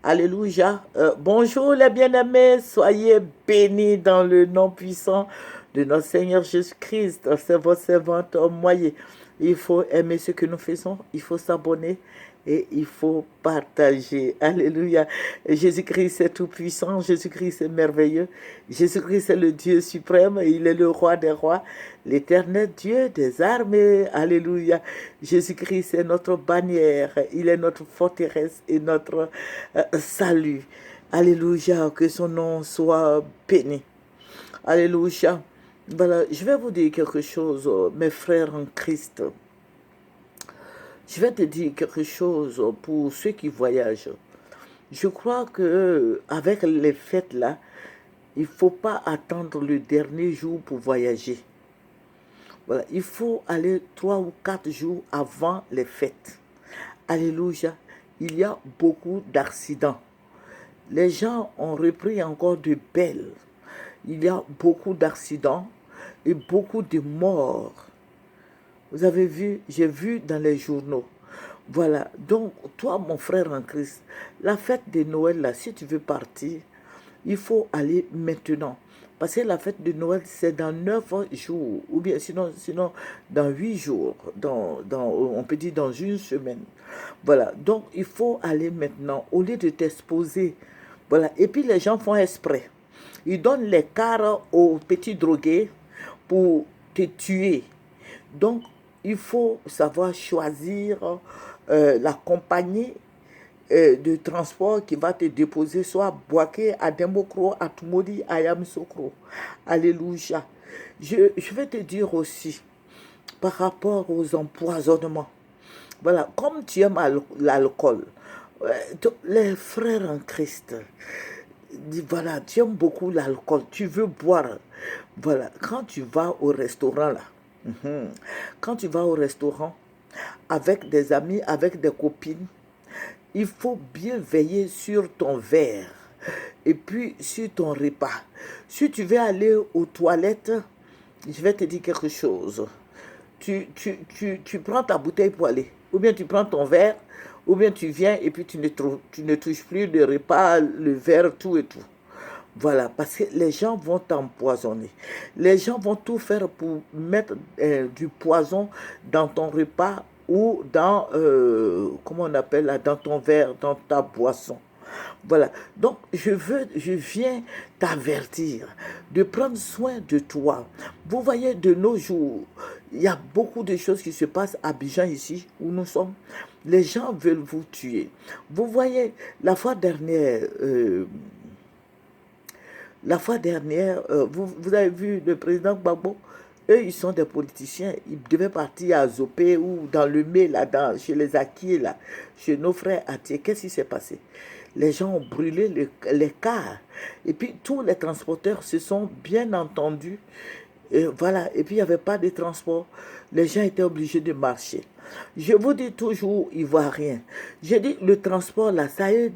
Alléluia. Bonjour les bien-aimés, soyez bénis dans le nom puissant de notre Seigneur Jésus-Christ. C'est votre servante moyen. Il faut aimer ce que nous faisons, il faut s'abonner et il faut partager. Alléluia. Jésus-Christ est tout puissant, Jésus-Christ est merveilleux, Jésus-Christ est le Dieu suprême, il est le roi des rois, l'éternel Dieu des armées. Alléluia. Jésus-Christ est notre bannière, il est notre forteresse et notre salut. Alléluia, que son nom soit béni. Alléluia. Voilà, je vais vous dire quelque chose, mes frères en Christ. Je vais te dire quelque chose pour ceux qui voyagent. Je crois que avec les fêtes là, il ne faut pas attendre le dernier jour pour voyager. Voilà, il faut aller 3 ou 4 jours avant les fêtes. Alléluia. Il y a beaucoup d'accidents. Les gens ont repris encore de belles. Il y a beaucoup d'accidents et beaucoup de morts. Vous avez vu, j'ai vu dans les journaux. Voilà, donc toi mon frère en Christ, la fête de Noël là, si tu veux partir, il faut aller maintenant. Parce que la fête de Noël, c'est dans 9 jours, ou bien sinon dans 8 jours, on peut dire dans une semaine. Voilà, donc il faut aller maintenant, au lieu de t'exposer. Voilà, et puis les gens font exprès. Ils donnent les cars aux petits drogués pour te tuer. Donc, il faut savoir choisir la compagnie de transport qui va te déposer soit à Boaké, à Dembokro, à Tumodi, à Yamsokro. Alléluia. Je vais te dire aussi, par rapport aux empoisonnements, voilà, comme tu aimes l'alcool, les frères en Christ, voilà, tu aimes beaucoup l'alcool, tu veux boire. Voilà, quand tu vas au restaurant là, quand tu vas au restaurant avec des amis, avec des copines, il faut bien veiller sur ton verre et puis sur ton repas. Si tu veux aller aux toilettes, je vais te dire quelque chose. Tu prends ta bouteille pour aller. Ou bien tu prends ton verre, ou bien tu viens et puis tu ne touches plus le repas, le verre, tout et tout. Voilà, parce que les gens vont t'empoisonner. Les gens vont tout faire pour mettre du poison dans ton repas ou dans, comment on appelle là, dans ton verre, dans ta boisson. Voilà, donc je viens t'avertir de prendre soin de toi. Vous voyez, de nos jours, il y a beaucoup de choses qui se passent à Abidjan ici, où nous sommes. Les gens veulent vous tuer. Vous voyez, la fois dernière, vous avez vu le président Gbagbo, eux, ils sont des politiciens. Ils devaient partir à Zopé ou dans le Mé, là, chez les Akié, là, chez nos frères Atié. Qu'est-ce qui s'est passé? Les gens ont brûlé les cars. Et puis, tous les transporteurs se sont bien entendus. Et voilà. Et puis, il n'y avait pas de transport. Les gens étaient obligés de marcher. Je vous dis toujours, Ivoirien, je dis le transport là, ça est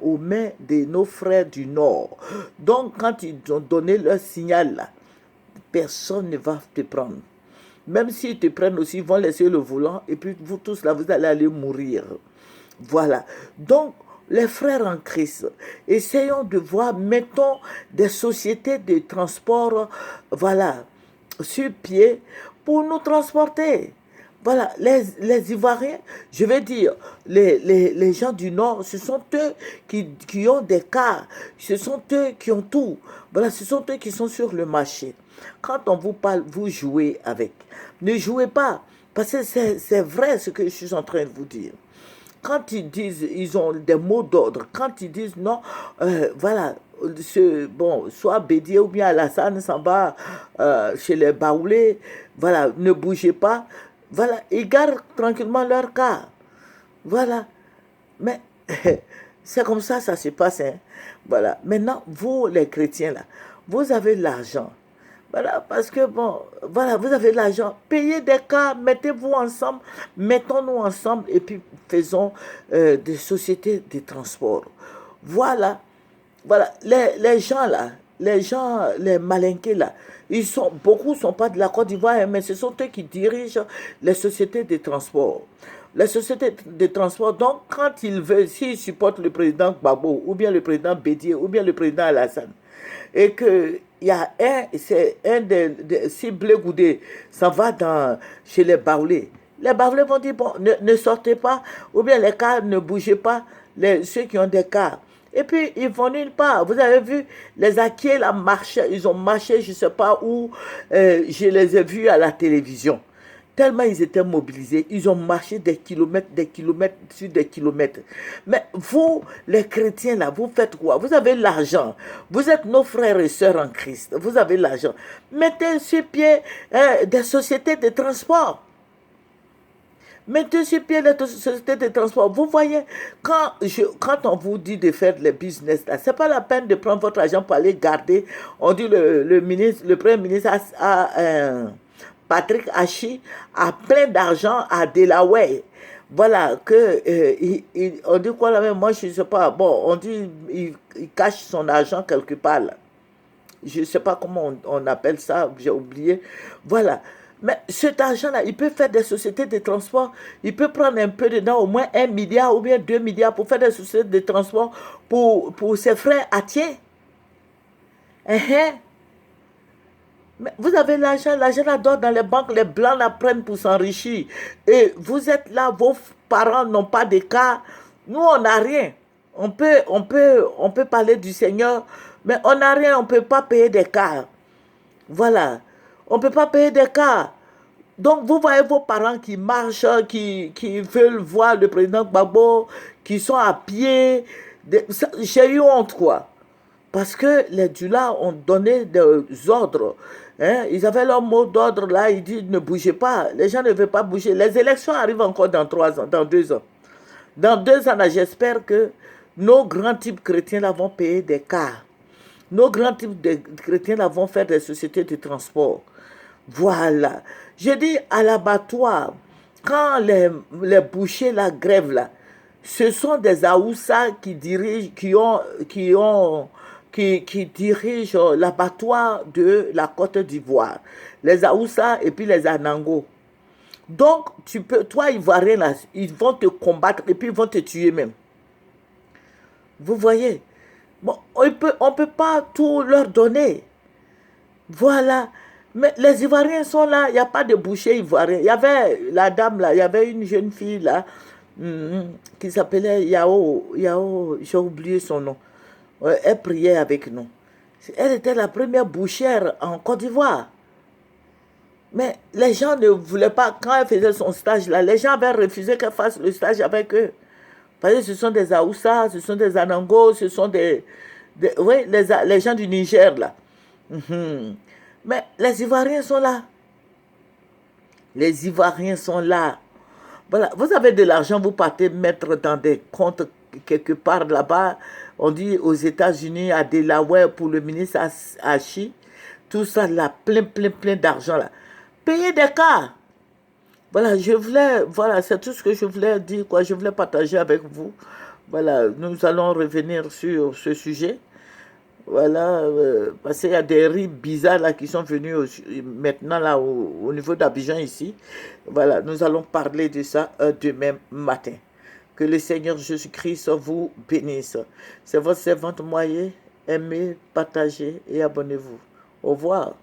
aux mains de nos frères du Nord. Donc, quand ils ont donné leur signal là, personne ne va te prendre. Même s'ils te prennent aussi, ils vont laisser le volant et puis vous tous là, vous allez aller mourir. Voilà. Donc, les frères en Christ, essayons de voir, mettons des sociétés de transport, voilà, sur pied pour nous transporter. Voilà, les Ivoiriens, je vais dire, les gens du Nord, ce sont eux qui ont des cars, ce sont eux qui ont tout. Voilà, ce sont eux qui sont sur le marché. Quand on vous parle, vous jouez avec. Ne jouez pas, parce que c'est vrai ce que je suis en train de vous dire. Quand ils disent, ils ont des mots d'ordre, quand ils disent non, voilà, bon, soit Bédier ou bien Alassane s'en va chez les Baoulés, voilà, ne bougez pas, voilà, ils gardent tranquillement leur cas, voilà, mais c'est comme ça se passe, hein. Voilà, maintenant, vous les chrétiens là, vous avez l'argent, voilà, parce que bon, voilà, vous avez l'argent. Payez des cas, mettez-vous ensemble, mettons-nous ensemble et puis faisons des sociétés de transport. Voilà, voilà, les gens là, les gens, les malinqués là, beaucoup ne sont pas de la Côte d'Ivoire, hein, mais ce sont eux qui dirigent les sociétés de transport. les sociétés de transport. Donc, quand ils veulent, s'ils supportent le président Gbagbo, ou bien le président Bédié, ou bien le président Alassane, et que il y a c'est un si Blé Goudé s'en va chez les Baoulés. Les Baoulés vont dire, bon, ne sortez pas, ou bien les cars ne bougez pas, ceux qui ont des cars. Et puis, ils vont nulle part. Vous avez vu, les Akiés, là, ils ont marché, je ne sais pas où, je les ai vus à la télévision. Tellement ils étaient mobilisés, ils ont marché des kilomètres sur des kilomètres. Mais vous, les chrétiens, là, vous faites quoi? Vous avez l'argent. Vous êtes nos frères et sœurs en Christ. Vous avez l'argent. Mettez sur pied des sociétés de transport. Mettez sur pied les sociétés de transport. Vous voyez, quand on vous dit de faire les business, ce n'est pas la peine de prendre votre argent pour aller garder. On dit le Premier ministre Patrick Hachi a plein d'argent à Delaware. Voilà, on dit quoi là même, moi je ne sais pas. Bon, on dit il cache son argent quelque part là. Je ne sais pas comment on appelle ça, j'ai oublié. Voilà. Mais cet argent-là, il peut faire des sociétés de transport. Il peut prendre un peu dedans, au moins 1 milliard ou bien 2 milliards pour faire des sociétés de transport pour ses frères Atiens. Mais vous avez l'argent là dort dans les banques, les blancs la prennent pour s'enrichir. Et vous êtes là, vos parents n'ont pas de cas. Nous, on n'a rien. On peut parler du Seigneur, mais on n'a rien, on ne peut pas payer des cas. Voilà. On ne peut pas payer des cas. Donc, vous voyez vos parents qui marchent, qui veulent voir le président Gbagbo, qui sont à pied. J'ai eu honte, quoi. Parce que les Dula ont donné des ordres. Hein? Ils avaient leur mot d'ordre là, ils disent ne bougez pas. Les gens ne veulent pas bouger. Les élections arrivent encore dans 3 ans, dans 2 ans. Dans 2 ans, j'espère que nos grands types chrétiens là vont payer des cars. Nos grands types de chrétiens là vont faire des sociétés de transport. Voilà. Je dis à l'abattoir, quand les bouchers la grève là, ce sont des Aoussa qui dirigent, qui dirigent l'abattoir de la Côte d'Ivoire. Les Aoussa et puis les Anango. Donc, toi, Ivoirien, là, ils vont te combattre et puis ils vont te tuer même. Vous voyez? Bon, on ne peut pas tout leur donner. Voilà. Mais les Ivoiriens sont là, il n'y a pas de boucher ivoirien. Il y avait la dame là, il y avait une jeune fille là, qui s'appelait Yao, j'ai oublié son nom. Elle priait avec nous. Elle était la première bouchère en Côte d'Ivoire. Mais les gens ne voulaient pas, quand elle faisait son stage là, les gens avaient refusé qu'elle fasse le stage avec eux. Parce que ce sont des Aoussa, ce sont des Anango, ce sont oui, les gens du Niger là. Mais les Ivoiriens sont là. Les Ivoiriens sont là. Voilà, vous avez de l'argent, vous partez mettre dans des comptes quelque part là-bas. On dit aux États-Unis, à Delaware, pour le ministre Hachi. Tout ça là, plein d'argent là. Payez des cas. Voilà, voilà, c'est tout ce que je voulais dire, quoi. Je voulais partager avec vous. Voilà, nous allons revenir sur ce sujet. Voilà, parce qu'il y a des riz bizarres là qui sont venus maintenant là au niveau d'Abidjan ici. Voilà, nous allons parler de ça demain matin. Que le Seigneur Jésus-Christ vous bénisse. C'est votre servante Moyer. Aimez, partagez et abonnez-vous. Au revoir.